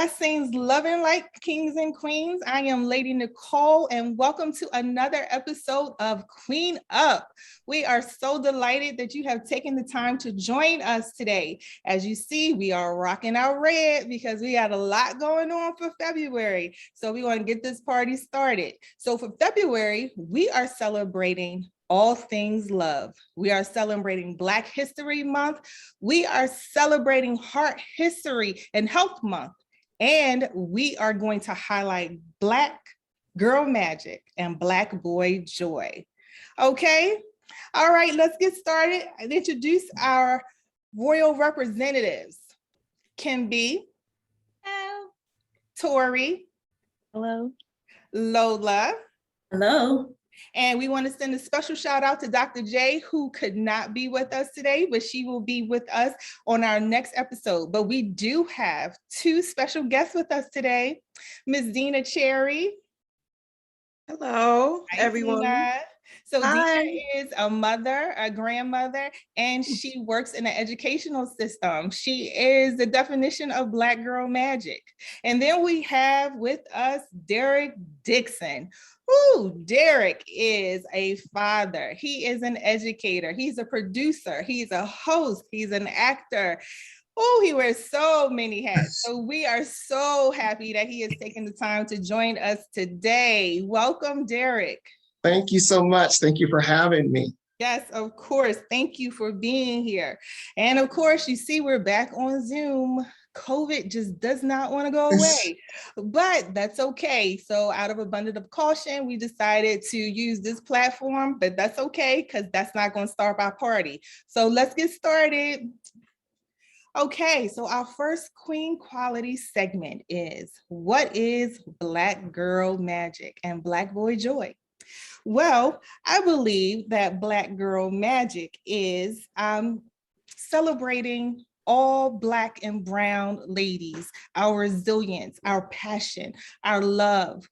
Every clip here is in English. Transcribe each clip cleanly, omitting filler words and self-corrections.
Blessings, loving like kings and queens. I am Lady Nicole, and welcome to another episode of Queen Up. We are so delighted that you have taken the time to join us today. As you see, we are rocking our red because we got a lot going on for February. So we want to get this party started. So for February, we are celebrating all things love. We are celebrating Black History Month. We are celebrating Heart History and Health Month. And we are going to highlight Black girl magic and Black boy joy. Okay. All right, let's get started and introduce our royal representatives. Kim B. Hello. Tori. Hello. Lola. Hello. And we want to send a special shout out to Dr. J, who could not be with us today, but she will be with us on our next episode. But we do have two special guests with us today. Ms. Deanna Cherry. Hello, everyone. Deanna. So Hi. Deanna is a mother, a grandmother, and she works in the educational system. She is the definition of Black girl magic. And then we have with us Derrick Dixon. Ooh, Derrick is a father. He is an educator. He's a producer. He's a host. He's an actor. Oh, he wears so many hats. So we are so happy that he has taken the time to join us today. Welcome, Derrick. Thank you so much. Thank you for having me. Yes, of course. Thank you for being here. And of course, you see, we're back on Zoom. COVID just does not want to go away, but that's okay. So out of abundance of caution, we decided to use this platform, but that's okay because that's not going to start our party. So let's get started. Okay, so our first Queen Quality segment is, what is Black girl magic and Black boy joy? Well, I believe that Black girl magic is celebrating all Black and brown ladies, our resilience, our passion, our love,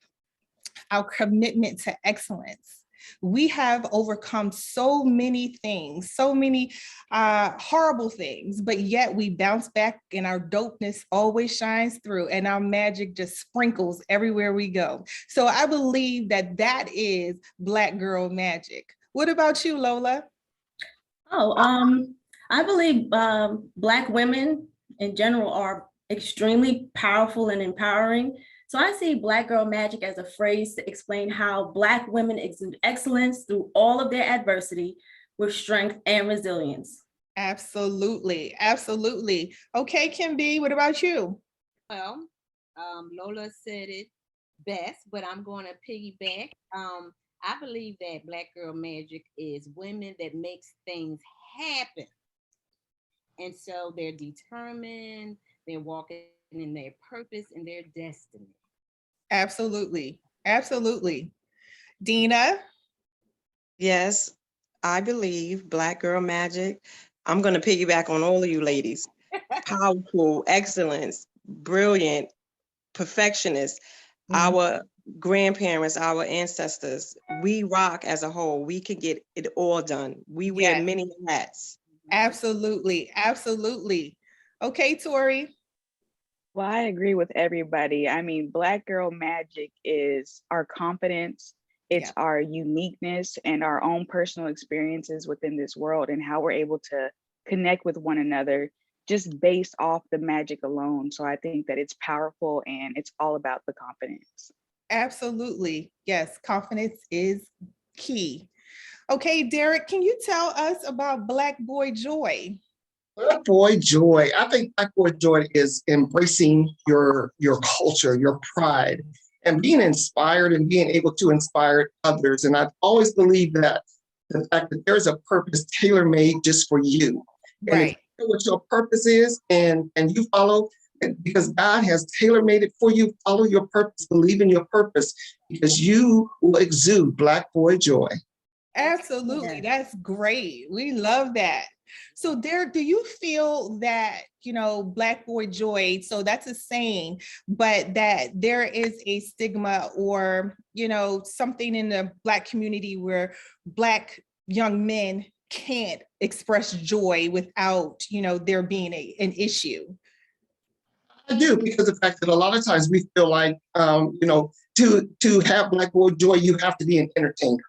our commitment to excellence. We have overcome so many things, so many horrible things, but yet we bounce back and our dopeness always shines through and our magic just sprinkles everywhere we go. So I believe that that is Black girl magic. What about you, Lola? I believe Black women in general are extremely powerful and empowering. So I see Black girl magic as a phrase to explain how Black women exude excellence through all of their adversity with strength and resilience. Absolutely, absolutely. Okay, Kim B, what about you? Well, Lola said it best, but I'm going to piggyback. I believe that Black girl magic is women that makes things happen. And so they're determined, they're walking in their purpose and their destiny. Absolutely, absolutely. Deanna? Yes, I believe Black girl magic. I'm going to piggyback on all of you ladies. Powerful, excellence, brilliant, perfectionist. Our grandparents, our ancestors, we rock as a whole. We can get it all done. We wear many hats. Absolutely, absolutely. Okay, Tori. Well, I agree with everybody. I mean, Black girl magic is our confidence, it's our uniqueness and our own personal experiences within this world and how we're able to connect with one another just based off the magic alone. So I think that it's powerful and it's all about the confidence. Absolutely. Yes, confidence is key. Okay, Derrick, can you tell us about Black boy joy? Black boy joy. I think Black boy joy is embracing your culture, your pride, and being inspired and being able to inspire others. And I've always believed that the fact that there's a purpose tailor-made just for you. And if you know what your purpose is and you follow, because God has tailor-made it for you, follow your purpose, believe in your purpose, because you will exude Black boy joy. Absolutely. That's great. We love that. So Derrick, do you feel that, you know, Black boy joy, so that's a saying, but that there is a stigma or, you know, something in the Black community where Black young men can't express joy without, you know, there being an issue? I do, because of the fact that a lot of times we feel like, to have Black Boy Joy, you have to be an entertainer.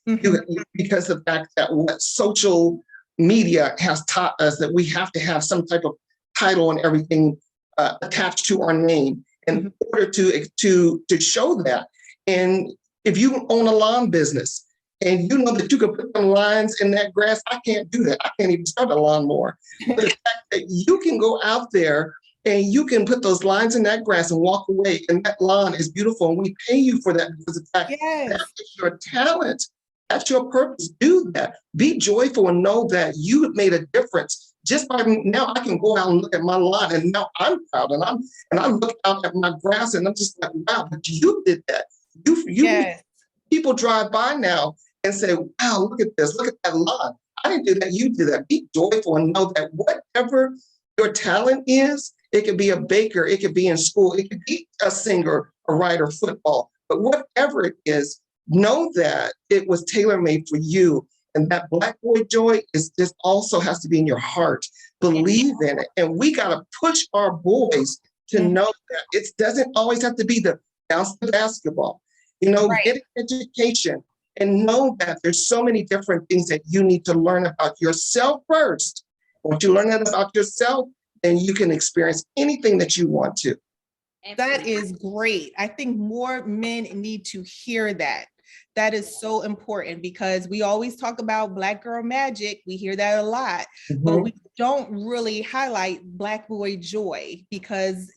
Because of the fact that what social media has taught us, that we have to have some type of title and everything attached to our name in order to show that. And if you own a lawn business and you know that you can put some lines in that grass, I can't do that. I can't even start a lawnmower. But the fact that you can go out there and you can put those lines in that grass and walk away, and that lawn is beautiful, and we pay you for that because of the fact that is your talent. That's your purpose. Do that. Be joyful and know that you have made a difference. Just by now, I can go out and look at my lawn, and now I'm proud, and I look out at my grass, and I'm just like, wow, but you did that. People drive by now and say, wow, look at this, look at that lawn. I didn't do that. You did that. Be joyful and know that whatever your talent is, it could be a baker, it could be in school, it could be a singer, a writer, football, but whatever it is, know that it was tailor-made for you. And that Black Boy Joy is just also has to be in your heart. Believe in it. And we got to push our boys to know that it doesn't always have to be the bounce the basketball. Get an education and know that there's so many different things that you need to learn about yourself first. Once you learn that about yourself, then you can experience anything that you want to. That is great. I think more men need to hear that. That is so important, because we always talk about Black girl magic. We hear that a lot, but we don't really highlight Black boy joy, because,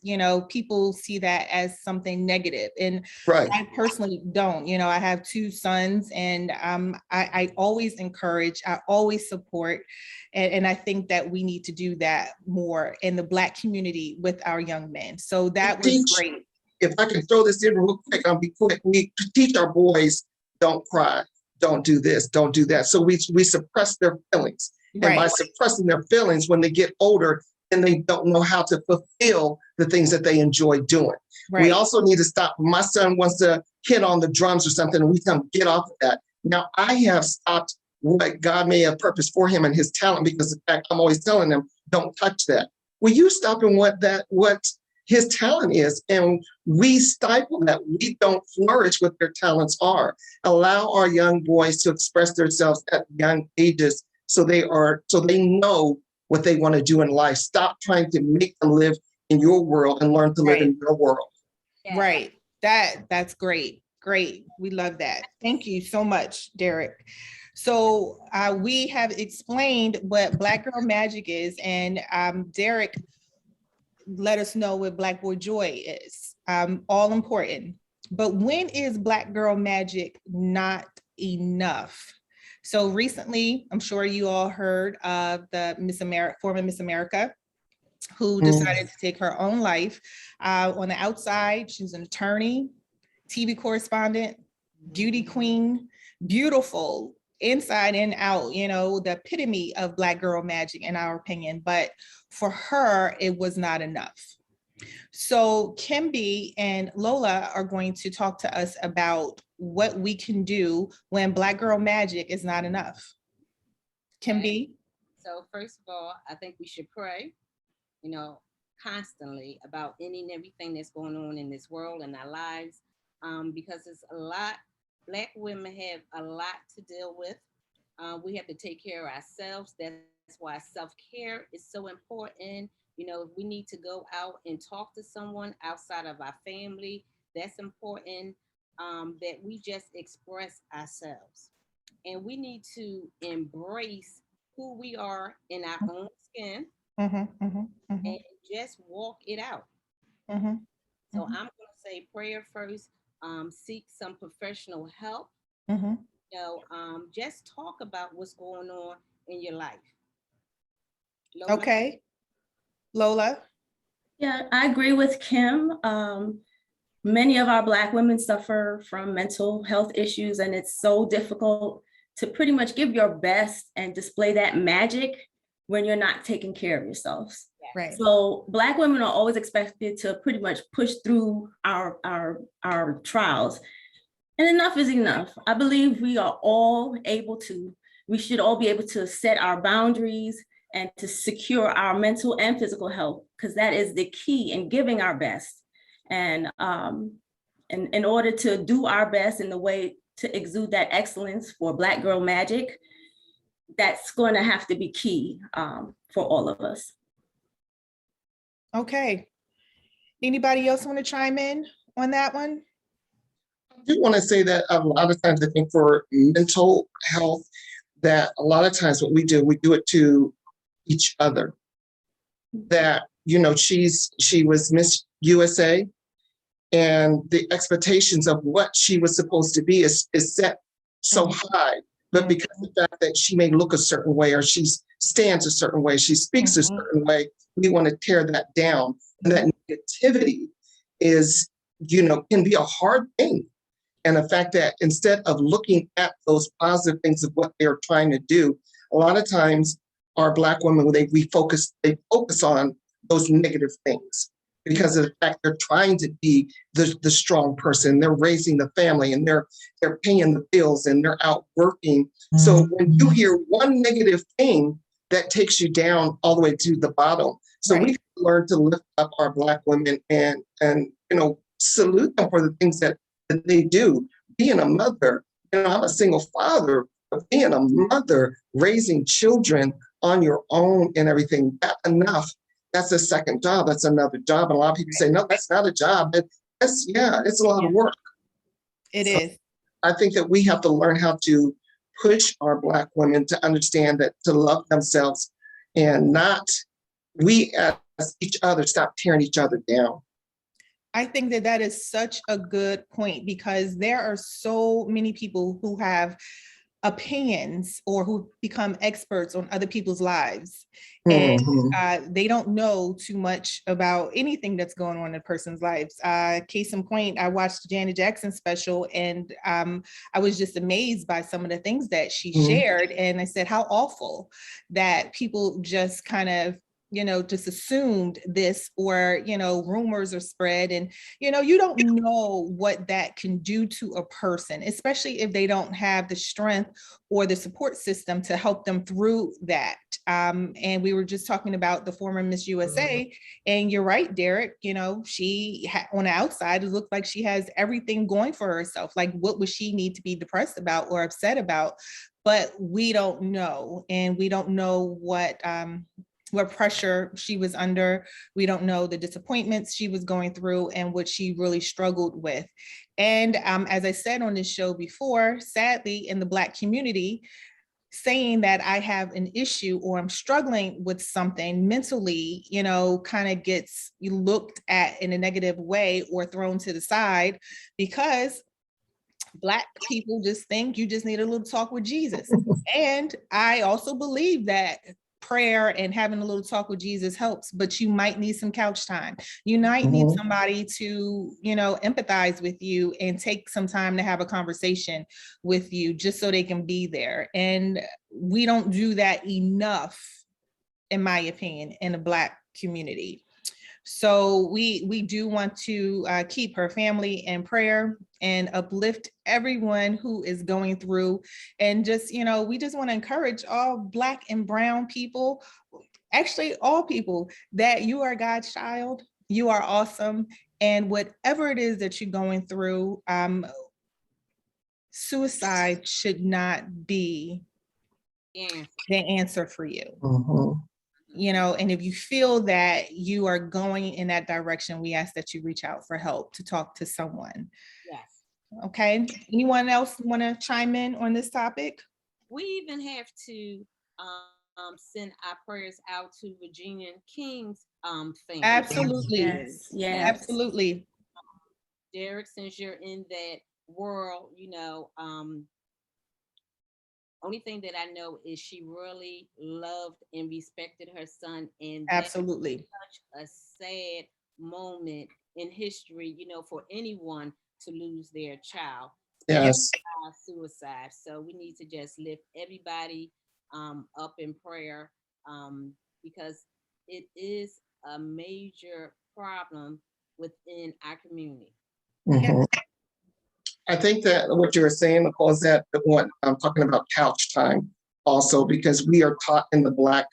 people see that as something negative. And I personally don't. I have 2 sons, and I always encourage, I always support. And I think that we need to do that more in the Black community with our young men. So that was great. If I can throw this in real quick, I'll be quick. We teach our boys, don't cry, don't do this, don't do that. So we suppress their feelings. And by suppressing their feelings, when they get older, then they don't know how to fulfill the things that they enjoy doing. We also need to stop. My son wants to hit on the drums or something, and we tell him, get off of that. Now, I have stopped what God may have purpose for him and his talent, because in fact, I'm always telling them, don't touch that. Will you stop in what his talent is, and we stifle that. We don't flourish what their talents are. Allow our young boys to express themselves at young ages, so they know what they want to do in life. Stop trying to make them live in your world and learn to live in your world. Right. That's great. Great. We love that. Thank you so much, Derrick. So we have explained what Black Girl Magic is, and Derrick let us know what Black Boy Joy is. All important. But when is Black Girl Magic not enough? So recently, I'm sure you all heard of the former Miss America, who decided to take her own life. On the outside, she's an attorney, TV correspondent, beauty queen, beautiful inside and out, the epitome of Black girl magic in our opinion. But for her, it was not enough. So Kim B and Lola are going to talk to us about what we can do when Black girl magic is not enough. Kim B? So first of all, I think we should pray, constantly about any and everything that's going on in this world and our lives, because it's a lot. Black women have a lot to deal with. We have to take care of ourselves. That's why self-care is so important. We need to go out and talk to someone outside of our family. That's important, that we just express ourselves. And we need to embrace who we are in our own skin and just walk it out. So I'm going to say prayer first, seek some professional help. Just talk about what's going on in your life. Lola? Okay. Lola? Yeah, I agree with Kim. Many of our Black women suffer from mental health issues, and it's so difficult to pretty much give your best and display that magic when you're not taking care of yourselves. Right. So Black women are always expected to pretty much push through our trials. And enough is enough. I believe we should all be able to set our boundaries and to secure our mental and physical health, because that is the key in giving our best. And in order to do our best in the way to exude that excellence for Black Girl Magic, that's going to have to be key for all of us. Okay. Anybody else want to chime in on that one? I do want to say that a lot of times I think for mental health, that a lot of times what we do it to each other. That, she was Miss USA, and the expectations of what she was supposed to be is set so high. But because of the fact that she may look a certain way, or she stands a certain way, she speaks a certain way, we want to tear that down. And that negativity is, can be a hard thing. And the fact that instead of looking at those positive things of what they're trying to do, a lot of times our Black women, they focus on those negative things because of the fact they're trying to be the strong person. They're raising the family, and they're paying the bills, and they're out working. So when you hear one negative thing, that takes you down all the way to the bottom. So we learn to lift up our Black women and salute them for the things that they do. Being a mother, I'm a single father, but being a mother, raising children on your own and everything, that's a second job. That's another job. And a lot of people say, no, that's not a job. It's a lot of work. It is. I think that we have to learn how to push our Black women to understand that, to love themselves, and not we as each other stop tearing each other down. I think that is such a good point, because there are so many people who have opinions or who become experts on other people's lives. And they don't know too much about anything that's going on in a person's lives. Case in point, I watched Janet Jackson's special, and I was just amazed by some of the things that she shared. And I said, how awful that people just kind of just assumed this, or, rumors are spread, and, you don't know what that can do to a person, especially if they don't have the strength or the support system to help them through that. And we were just talking about the former Miss USA, and you're right, Derrick, she on the outside, it looked like she has everything going for herself. Like, what would she need to be depressed about or upset about? But we don't know, and we don't know what pressure she was under. We don't know the disappointments she was going through and what she really struggled with. And as I said on this show before, sadly, in the Black community, saying that I have an issue or I'm struggling with something mentally, kind of gets looked at in a negative way or thrown to the side, because Black people just think you just need a little talk with Jesus. And I also believe that prayer and having a little talk with Jesus helps, but you might need some couch time. You might need somebody to, empathize with you and take some time to have a conversation with you, just so they can be there. And we don't do that enough, in my opinion, in the Black community. So we do want to keep her family in prayer and uplift everyone who is going through. And just, we just want to encourage all Black and brown people, actually all people, that you are God's child. You are awesome. And whatever it is that you're going through, suicide should not be the answer for you. And if you feel that you are going in that direction, we ask that you reach out for help, to talk to someone. Yes. Okay. Anyone else want to chime in on this topic? We even have to send our prayers out to Virginia King's family. Absolutely. Yes. Absolutely. Derrick, since you're in that world, only thing that I know is she really loved and respected her son. And absolutely, such a sad moment in history, for anyone to lose their child. Yes. Suicide. So we need to just lift everybody up in prayer, because it is a major problem within our community. Yeah. I think that what you were saying, Nicole, is that what I'm talking about couch time also, because we are taught in the Black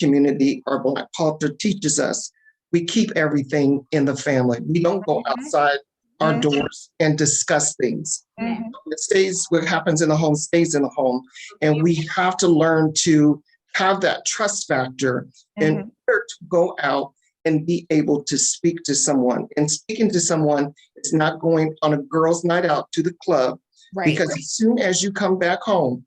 community, our Black culture teaches us, we keep everything in the family. We don't go outside our doors and discuss things. It stays, what happens in the home stays in the home. And we have to learn to have that trust factor in order to go out and be able to speak to someone. And speaking to someone is not going on a girls' night out to the club, because as soon as you come back home,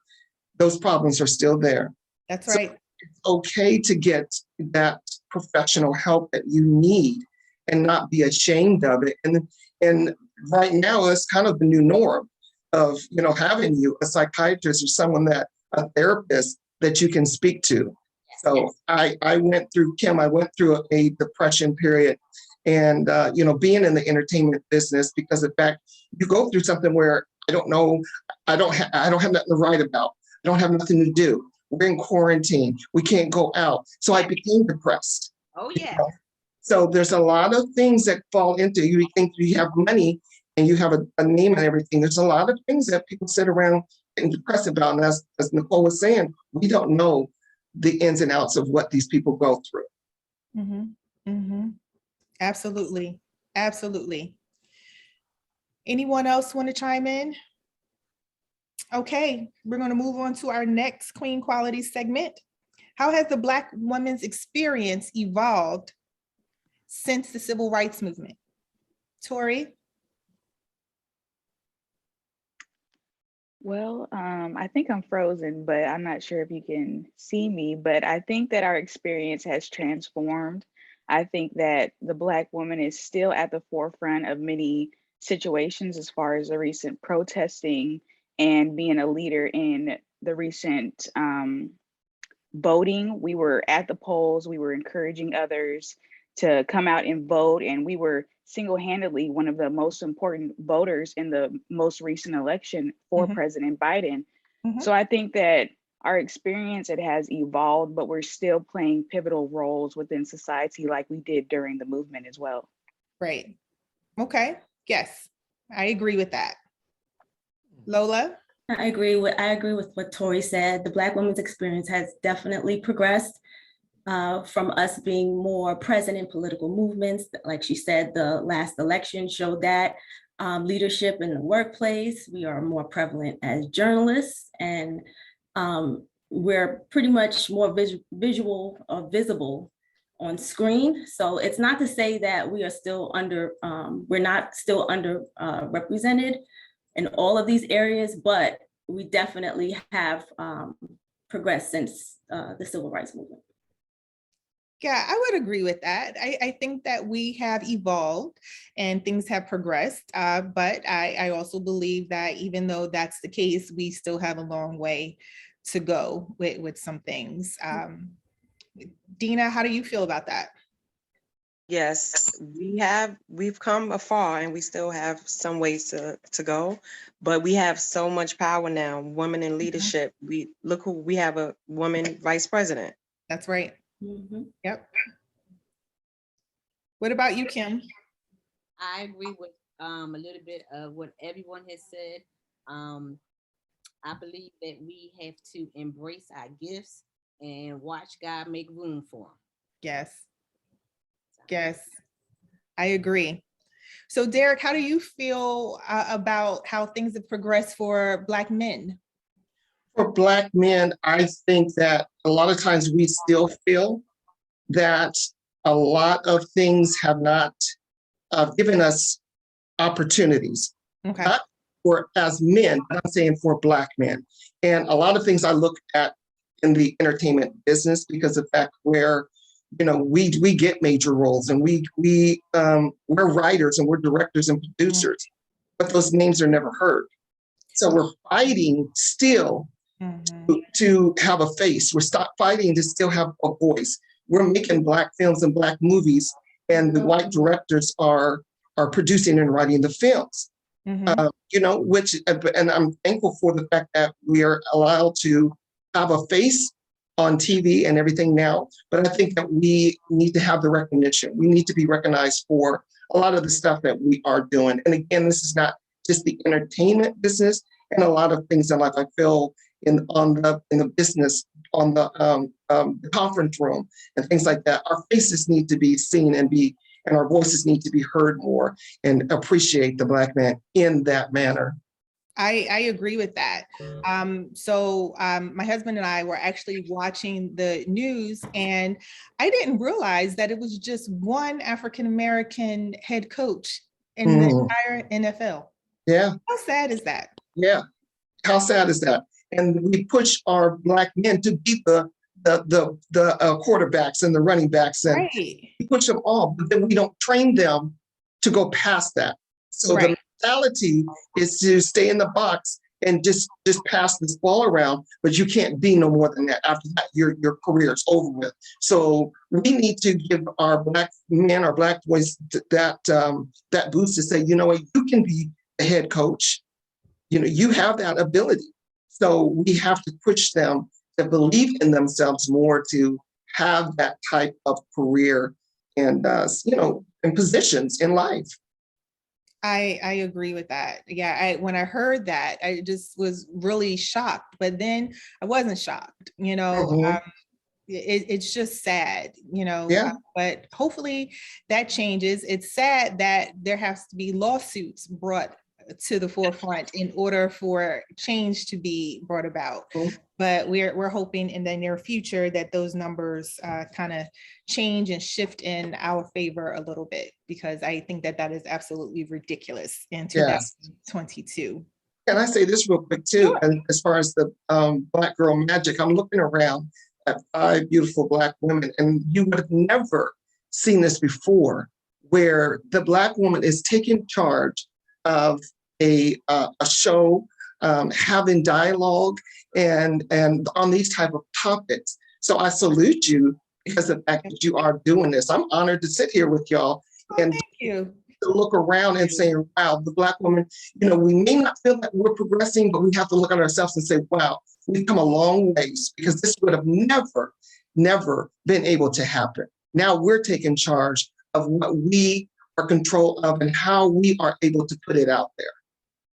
those problems are still there. That's right. So it's okay to get that professional help that you need and not be ashamed of it. And right now, it's kind of the new norm of, you know, having you a psychiatrist or someone that, a therapist that you can speak to. So I went through, Kim, I went through a depression period, and, you know, being in the entertainment business, because in fact, you go through something where I don't know, I don't have nothing to write about. I don't have nothing to do. We're in quarantine. We can't go out. So I became depressed. Oh, yeah. You know? So there's a lot of things that fall into, you think you have money and you have a name and everything. There's a lot of things that people sit around and depressed about. And as Nicole was saying, we don't know the ins and outs of what these people go through. Absolutely. Absolutely. Anyone else want to chime in? Okay, we're going to move on to our next Queen Quality segment. How has the Black woman's experience evolved since the Civil Rights Movement? Tori? Well, I think I'm frozen, but I'm not sure if you can see me, but I think that our experience has transformed. I think that the Black woman is still at the forefront of many situations as far as the recent protesting and being a leader in the recent voting. We were at the polls, we were encouraging others to come out and vote, and we were single-handedly one of the most important voters in the most recent election for President Biden. So I think that our experience, it has evolved, but we're still playing pivotal roles within society like we did during the movement as well. Right. Okay. Yes, I agree with that. Lola? I agree with what Tori said. The Black women's experience has definitely progressed from us being more present in political movements. Like she said, the last election showed that. Leadership in the workplace, we are more prevalent as journalists, and we're pretty much more visual or visible on screen. So it's not to say that we are still we're not still represented in all of these areas, but we definitely have progressed since the Civil Rights Movement. Yeah, I would agree with that. I think that we have evolved and things have progressed, but I also believe that even though that's the case, we still have a long way to go with some things. Deanna, how do you feel about that? Yes, we've come afar, and we still have some ways to go, but we have so much power now. Women in leadership. We have a woman vice president. That's right. Yep. What about you, Kim? I agree with a little bit of what everyone has said. I believe that we have to embrace our gifts and watch God make room for them. Yes. Yes, I agree. So Derrick, how do you feel about how things have progressed for Black men? For Black men, I think that a lot of times we still feel that a lot of things have not given us opportunities. Okay. Not for as men, but I'm saying for Black men. And a lot of things I look at in the entertainment business, because of the fact where, you know, we get major roles, and we're writers and we're directors and producers, but those names are never heard. So we're fighting still to have a face. We're fighting to still have a voice. We're making Black films and Black movies, and the white directors are producing and writing the films. You know, and I'm thankful for the fact that we are allowed to have a face on TV and everything now, but I think that we need to have the recognition. We need to be recognized for a lot of the stuff that we are doing. And again, this is not just the entertainment business, and a lot of things in life. I feel in the business, on the the conference room and things like that. Our faces need to be seen and our voices need to be heard more, and appreciate the Black man in that manner. I agree with that. My husband and I were actually watching the news, and I didn't realize that it was just one African-American head coach in the entire NFL. Yeah. How sad is that? Yeah. How sad is that? And we push our Black men to beat the quarterbacks and the running backs, and Right. we push them all, but then we don't train them to go past that. So the mentality is to stay in the box and just pass this ball around, but you can't be no more than that. After that, your career is over with. So we need to give our Black men, our Black boys that boost to say, you know what, you can be a head coach. You know, you have that ability. So we have to push them to believe in themselves more, to have that type of career and, and positions in life. I agree with that. Yeah, when I heard that, I just was really shocked, but then I wasn't shocked, it's just sad, but hopefully that changes. It's sad that there has to be lawsuits brought to the forefront in order for change to be brought about. But we're hoping in the near future that those numbers kind of change and shift in our favor a little bit, because I think that is absolutely ridiculous in 2022. Can I say this real quick too? Sure. And as far as the Black Girl Magic, I'm looking around at 5 beautiful Black women, and you would have never seen this before, where the Black woman is taking charge of a show, having dialogue and on these type of topics. So I salute you because of the fact that you are doing this. I'm honored to sit here with y'all and thank you. To look around and say, wow, the Black woman, we may not feel that we're progressing, but we have to look at ourselves and say, wow, we've come a long ways, because this would have never been able to happen. Now we're taking charge of what we are control of and how we are able to put it out there.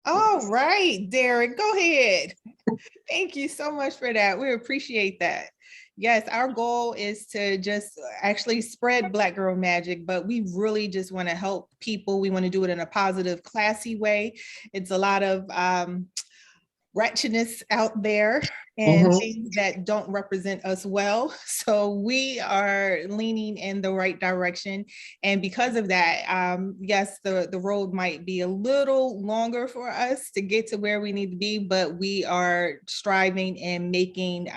All right, Derrick, go ahead. Thank you so much for that. We appreciate that. Yes, our goal is to just actually spread Black Girl Magic, but we really just want to help people. We want to do it in a positive, classy way. It's a lot of wretchedness out there and things that don't represent us well. So we are leaning in the right direction. And because of that, yes, the road might be a little longer for us to get to where we need to be, but we are striving and making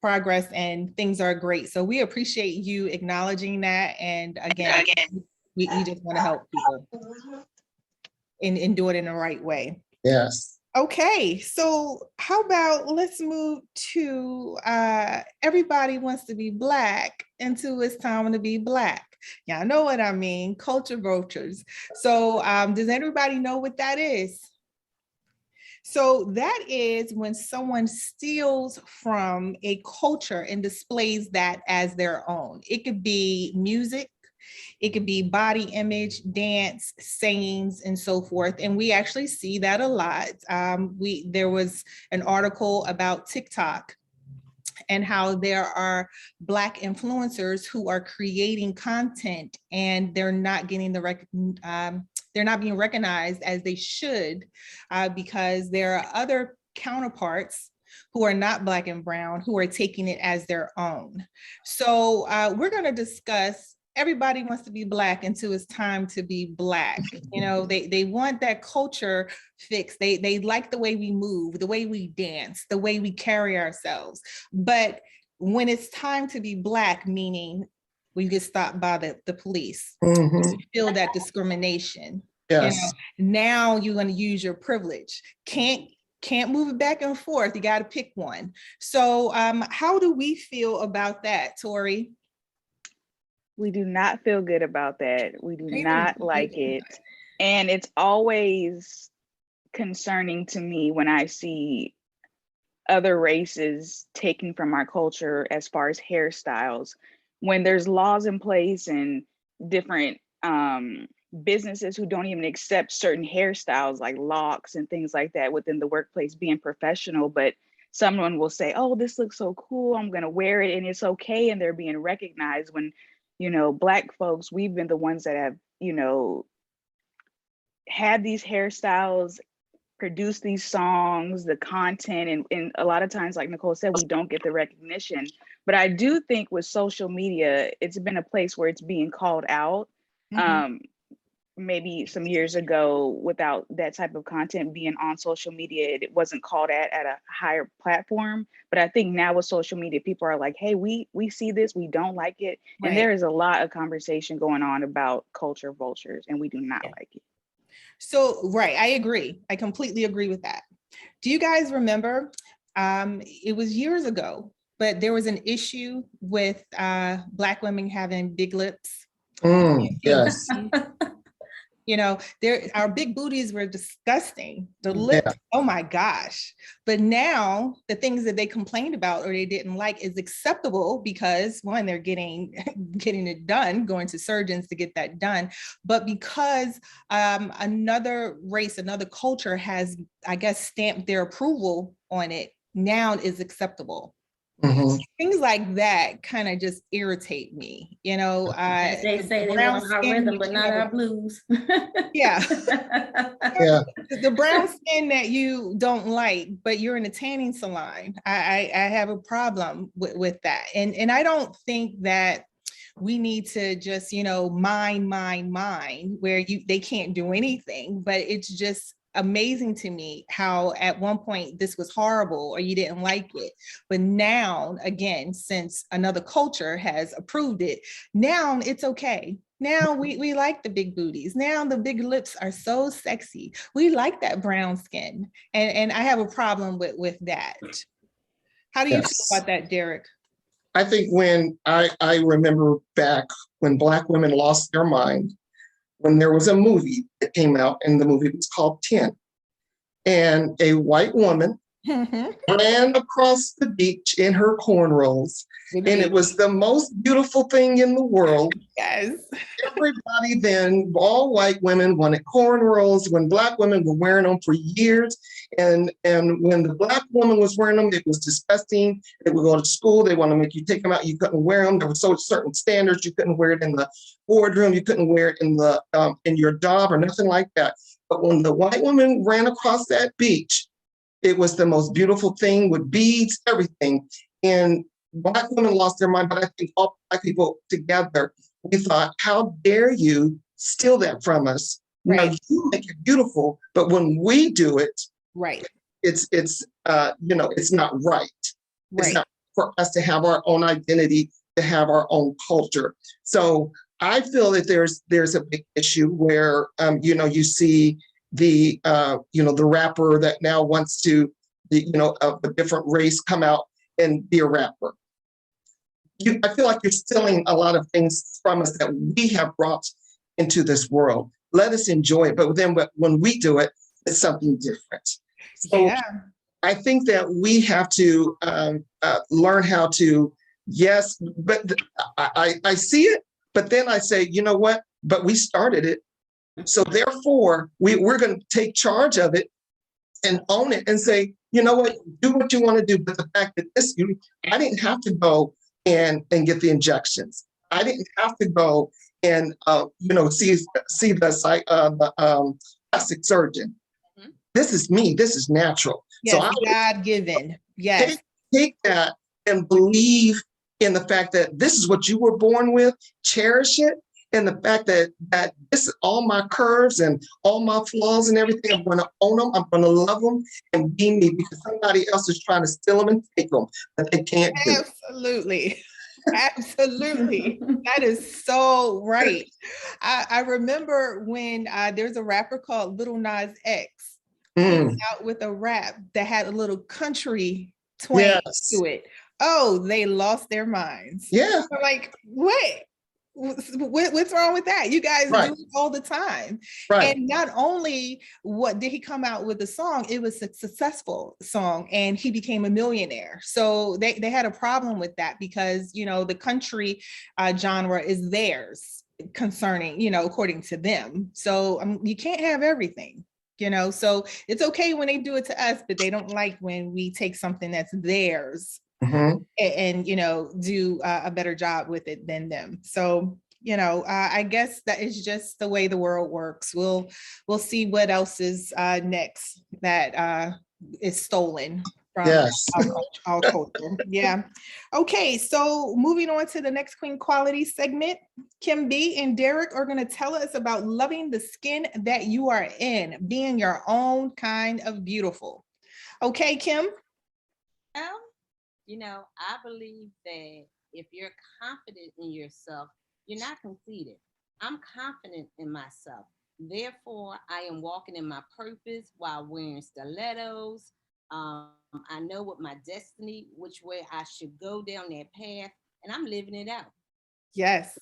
progress, and things are great. So we appreciate you acknowledging that. And again, we just want to help people and do it in the right way. Yes. Okay, so how about let's move to Everybody Wants to Be Black into It's Time to Be Black. Y'all know what I mean, culture vultures. So does everybody know what that is? So that is when someone steals from a culture and displays that as their own. It could be music, it could be body image, dance, sayings, and so forth. And we actually see that a lot. There was an article about TikTok and how there are Black influencers who are creating content and they're not getting they're not being recognized as they should, because there are other counterparts who are not Black and brown who are taking it as their own. So we're going to discuss Everybody Wants to Be Black until It's Time to Be Black. They want that culture fixed. They like the way we move, the way we dance, the way we carry ourselves. But when it's time to be Black, meaning we get stopped by the police, you feel that discrimination. Yes. Now you're going to use your privilege. Can't move it back and forth. You got to pick one. So how do we feel about that, Tori? We do not feel good about that. We do not like it. And it's always concerning to me when I see other races taking from our culture as far as hairstyles, when there's laws in place and different businesses who don't even accept certain hairstyles like locks and things like that within the workplace, being professional, but someone will say, oh, this looks so cool, I'm gonna wear it, and it's okay, and they're being recognized. When, you know, Black folks, we've been the ones that have, you know, had these hairstyles, produce these songs, the content, and a lot of times, like Nicole said, we don't get the recognition. But I do think with social media, it's been a place where it's being called out. Maybe some years ago, without that type of content being on social media, it wasn't called at a higher platform. But I think now with social media, people are like, hey, we see this, we don't like it. Right. And there is a lot of conversation going on about culture vultures, and we do not like it. So, right, I agree. I completely agree with that. Do you guys remember, it was years ago, but there was an issue with Black women having big lips? Yes. You know, our big booties were disgusting. The lips, oh my gosh. But now the things that they complained about or they didn't like is acceptable because one, they're getting it done, going to surgeons to get that done. But because another race, another culture has, I guess, stamped their approval on it, now is acceptable. Things like that kind of just irritate me, you know. As they say, they want our rhythm, but not our blues. Yeah. The brown skin that you don't like, but you're in a tanning salon. I have a problem with that. And I don't think that we need to just, you know, mine, where they can't do anything, but it's just amazing to me how at one point this was horrible or you didn't like it, but now again, since another culture has approved it, now it's okay. Now we like the big booties. Now the big lips are so sexy. We like that brown skin, and I have a problem with that. How do you feel about that, Derrick? I think when I remember back when Black women lost their mind, when there was a movie that came out, and the movie was called 10. And a white woman ran across the beach in her cornrows. And it was the most beautiful thing in the world. Yes. Everybody then, all white women wanted cornrows when Black women were wearing them for years. And when the Black woman was wearing them, it was disgusting. They would go to school, they want to make you take them out, you couldn't wear them. There were certain standards. You couldn't wear it in the boardroom, you couldn't wear it in your job or nothing like that. But when the white woman ran across that beach, it was the most beautiful thing with beads, everything. And Black women lost their mind, but I think all Black people together, we thought, how dare you steal that from us? Right. Now you make it beautiful, but when we do it, right, it's you know, it's not right. It's not for us to have our own identity, to have our own culture. So I feel that there's a big issue where you know, you see the you know, the rapper that now wants to, you know, of a different race come out and be a rapper. I feel like you're stealing a lot of things from us that we have brought into this world. Let us enjoy it, but then when we do it, it's something different. So I think that we have to learn how to, yes, but I see it, but then I say, you know what, but we started it. So therefore, we're going to take charge of it and own it and say, you know what, do what you want to do. But the fact that I didn't have to go and get the injections. I didn't have to go and you know, see the plastic surgeon. This is me. This is natural. Yes, so God-given. Yes. Take that and believe in the fact that this is what you were born with. Cherish it. And the fact that this is all my curves and all my flaws and everything, I'm going to own them. I'm going to love them and be me, because somebody else is trying to steal them and take them, but they can't do it. Absolutely. Absolutely. That is so right. I remember when there's a rapper called Lil Nas X. He came out with a rap that had a little country twang to it. Oh, they lost their minds. Yeah. I'm like, what's wrong with that? You guys do it all the time. And not only did he come out with a song, it was a successful song and he became a millionaire. So they had a problem with that because, you know, the country genre is theirs concerning, you know, according to them. So you can't have everything. You know, so it's okay when they do it to us, but they don't like when we take something that's theirs and you know, do a better job with it than them. So, you know, I guess that is just the way the world works. We'll see what else is next that is stolen from Yes. our culture. Yeah. Okay, so moving on to the next Queen Quality segment, Kim B and Derrick are going to tell us about loving the skin that you are in, being your own kind of beautiful. Okay, Kim? Well, you know, I believe that if you're confident in yourself, you're not conceited. I'm confident in myself. Therefore, I am walking in my purpose while wearing stilettos. I know what my destiny, which way I should go down that path, and I'm living it out. Yes.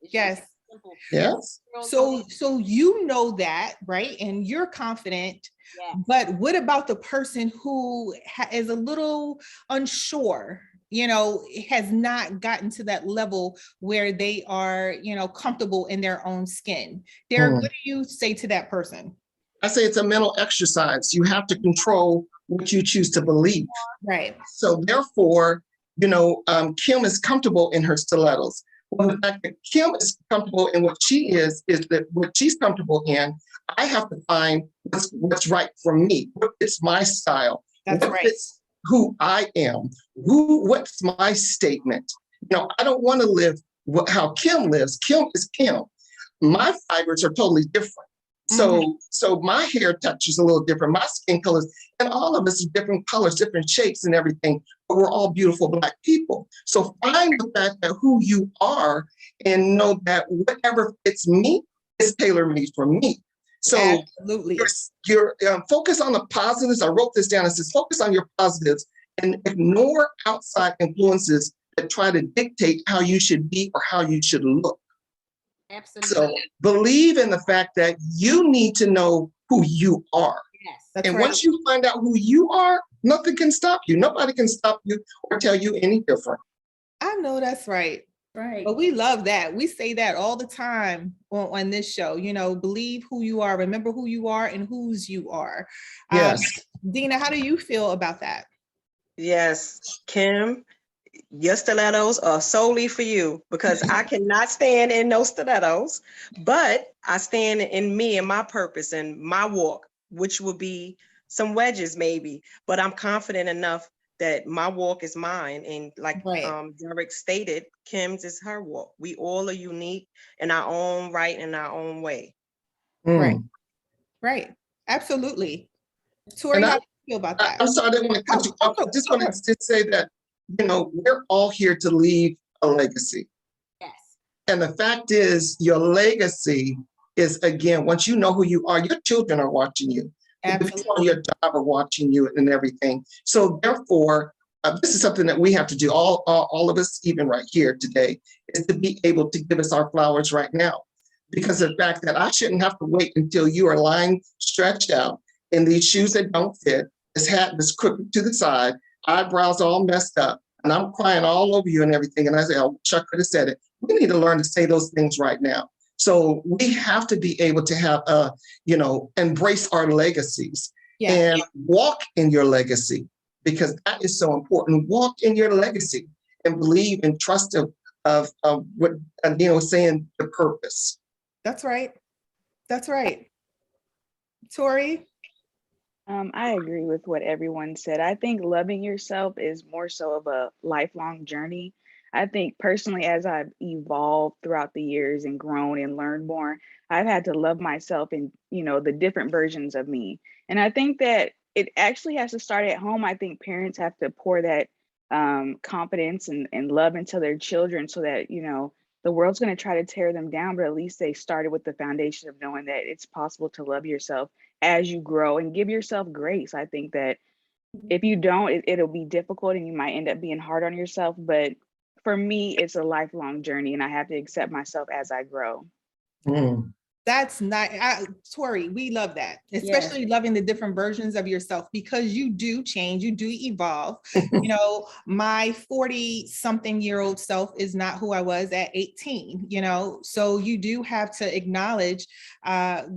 It's Yes. just simple. Yes. So you know that, right? And you're confident, Yeah. but what about the person who is a little unsure, you know, has not gotten to that level where they are, you know, comfortable in their own skin? Derrick, what do you say to that person? I say it's a mental exercise. You have to control what you choose to believe. Right. So therefore, you know, Kim is comfortable in her stilettos. Well, the fact that Kim is comfortable in what she is that what she's comfortable in, I have to find what's right for me. What fits my style? That's what right. fits who I am? What's my statement? You know, I don't want to live how Kim lives. Kim is Kim. My fibers are totally different. So my hair texture is a little different, my skin colors, and all of us are different colors, different shapes and everything, but we're all beautiful Black people. So find the fact that who you are and know that whatever fits me is tailor-made for me. So absolutely, you're focus on the positives. I wrote this down. It says focus on your positives and ignore outside influences that try to dictate how you should be or how you should look. Absolutely. So believe in the fact that you need to know who you are. Yes. That's and right. once you find out who you are, nothing can stop you. Nobody can stop you or tell you any different. I know that's right. Right. But we love that. We say that all the time on this show, you know, believe who you are, remember who you are and whose you are. Yes. Deanna, how do you feel about that? Yes, Kim, your stilettos are solely for you because I cannot stand in no stilettos, but I stand in me and my purpose and my walk, which will be some wedges maybe, but I'm confident enough that my walk is mine. And like Derrick stated, Kim's is her walk. We all are unique in our own right, in our own way. Right. Right. Absolutely. Tori, how do you feel about that? I'm sorry, I didn't want to cut you off. I just wanted to say that, you know, we're all here to leave a legacy. Yes. And the fact is, your legacy is, again, once you know who you are, your children are watching you. The people on your job are watching you and everything. So therefore, this is something that we have to do, all of us, even right here today, is to be able to give us our flowers right now. Because of the fact that I shouldn't have to wait until you are lying stretched out in these shoes that don't fit, this hat that's crooked to the side, eyebrows all messed up, and I'm crying all over you and everything. And I say, oh, Chuck could have said it. We need to learn to say those things right now. So we have to be able to have, you know, embrace our legacies and walk in your legacy, because that is so important. Walk in your legacy and believe and trust of what Deanna was saying, the purpose. That's right. That's right. Tori? I agree with what everyone said. I think loving yourself is more so of a lifelong journey. I think personally, as I've evolved throughout the years and grown and learned more, I've had to love myself and, you know, the different versions of me. And I think that it actually has to start at home. I think parents have to pour that confidence and love into their children so that, you know, the world's going to try to tear them down, but at least they started with the foundation of knowing that it's possible to love yourself as you grow and give yourself grace. I think that if you don't, it'll be difficult and you might end up being hard on yourself. But for me, it's a lifelong journey and I have to accept myself as I grow. That's not, Tori, we love that, especially loving the different versions of yourself, because you do change, you do evolve. You know, my 40-something-year-old self is not who I was at 18, you know, so you do have to acknowledge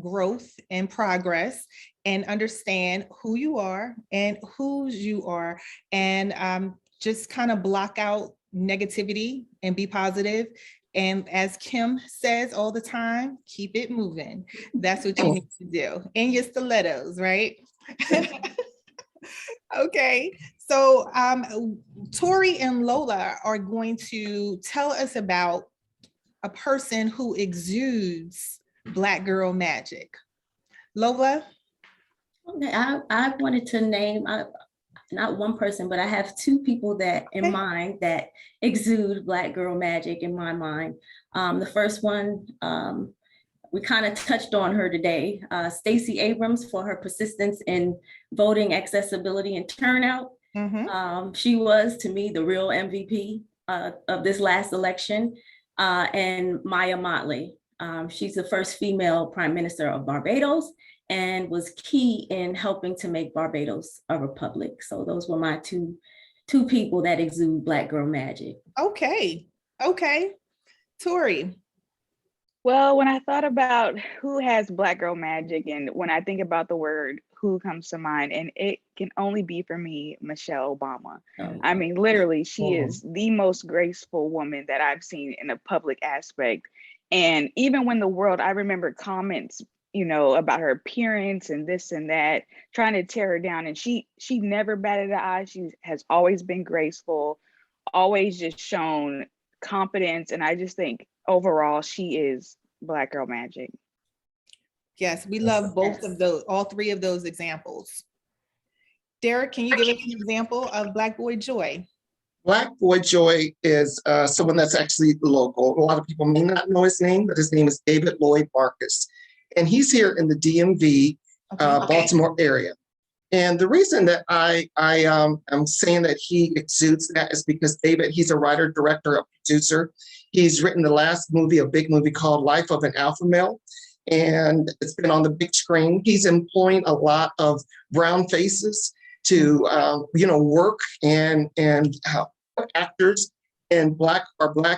growth and progress and understand who you are and whose you are, and just kind of block out negativity and be positive. And as Kim says all the time, keep it moving. That's what you need to do. And your stilettos, right? Okay. So Tori and Lola are going to tell us about a person who exudes Black girl magic. Lola? Okay, I wanted to name not one person, but I have two people that in mind that exude Black girl magic in my mind. The first one, we kind of touched on her today, Stacey Abrams, for her persistence in voting accessibility and turnout. She was, to me, the real MVP of this last election. And Maya Motley. She's the first female prime minister of Barbados and was key in helping to make Barbados a republic. So those were my two people that exude Black girl magic. Okay. Tori. Well, when I thought about who has Black girl magic, and when I think about the word who comes to mind, and it can only be for me, Michelle Obama. I mean, literally, she is the most graceful woman that I've seen in a public aspect. And even when the world, I remember comments, you know, about her appearance and this and that, trying to tear her down. And she never batted an eye. She has always been graceful, always just shown confidence. And I just think overall, she is Black girl magic. Yes, we love both of those, all three of those examples. Derrick, can you give us an example of Black boy joy? Black boy joy is someone that's actually local. A lot of people may not know his name, but his name is David Lloyd Marcus. And he's here in the DMV, Baltimore area. And the reason that I am saying that he exudes that is because David, he's a writer, director, a producer. He's written the last movie, a big movie called Life of an Alpha Male. And it's been on the big screen. He's employing a lot of brown faces to, work and actors and Black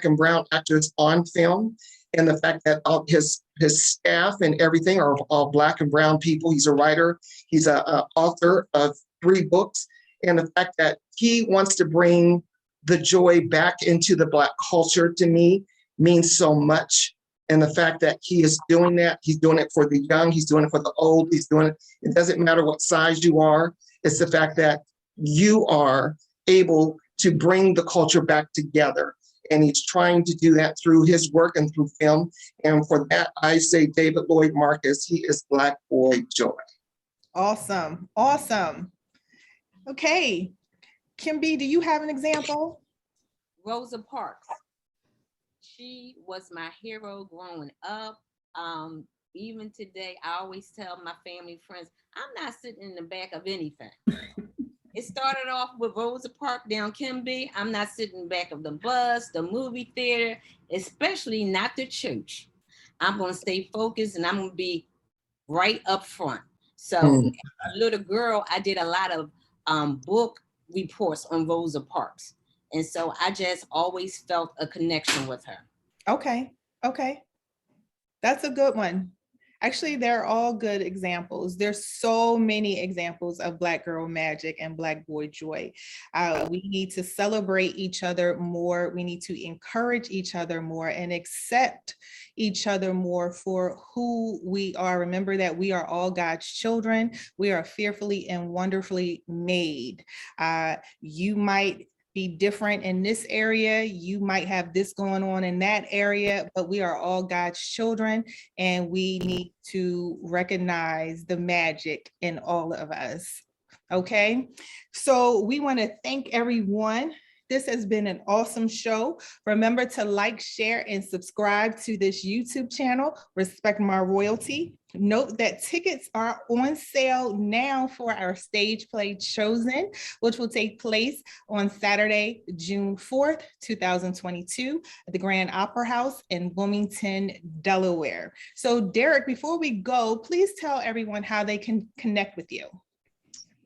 and brown actors on film. And the fact that all his staff and everything are all Black and brown people. He's a writer. He's an author of 3 books. And the fact that he wants to bring the joy back into the Black culture, to me, means so much. And the fact that he is doing that, he's doing it for the young, he's doing it for the old, he's doing it. It doesn't matter what size you are. It's the fact that you are able to bring the culture back together. And he's trying to do that through his work and through film. And for that, I say David Lloyd Marcus, he is Black boy joy. Awesome. Okay. Kim B, do you have an example? Rosa Parks. She was my hero growing up. Even today, I always tell my family friends, I'm not sitting in the back of anything. It started off with Rosa Parks down Kim B. I'm not sitting in the back of the bus, the movie theater, especially not the church. I'm going to stay focused and I'm going to be right up front. So as a little girl, I did a lot of book reports on Rosa Parks. And so I just always felt a connection with her. Okay. That's a good one. Actually, they're all good examples. There's so many examples of Black girl magic and Black boy joy. We need to celebrate each other more. We need to encourage each other more and accept each other more for who we are. Remember that we are all God's children. We are fearfully and wonderfully made. You might be different in this area. You might have this going on in that area, but we are all God's children and we need to recognize the magic in all of us. Okay, so we want to thank everyone This has been an awesome show. Remember to like, share, and subscribe to this YouTube channel, Respect My Royalty. Note that tickets are on sale now for our stage play Chosen, which will take place on Saturday, June 4th, 2022 at the Grand Opera House in Wilmington, Delaware. So Derrick, before we go, please tell everyone how they can connect with you.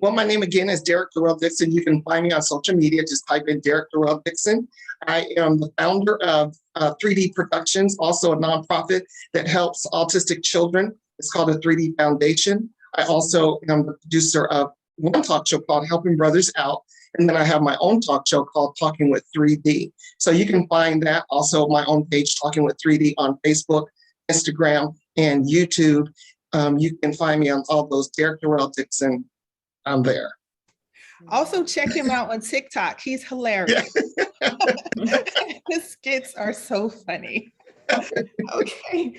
Well, my name again is Derrick Durrell Dixon. You can find me on social media. Just type in Derrick Durrell Dixon. I am the founder of 3D Productions, also a nonprofit that helps autistic children. It's called the 3D Foundation. I also am the producer of one talk show called Helping Brothers Out. And then I have my own talk show called Talking with 3D. So you can find that also my own page, Talking with 3D, on Facebook, Instagram, and YouTube. You can find me on all those, Derrick Durrell Dixon. I'm there. Also check him out on TikTok. He's hilarious. His skits are so funny. Okay.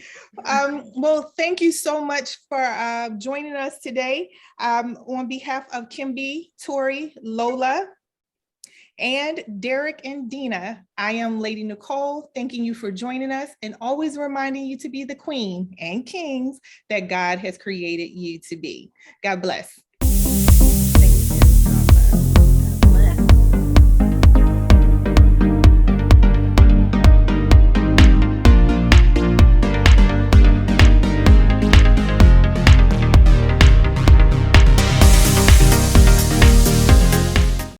Well, thank you so much for joining us today. On behalf of Kimby, Tori, Lola, and Derrick and Deanna, I am Lady Nicole, thanking you for joining us and always reminding you to be the queen and kings that God has created you to be. God bless.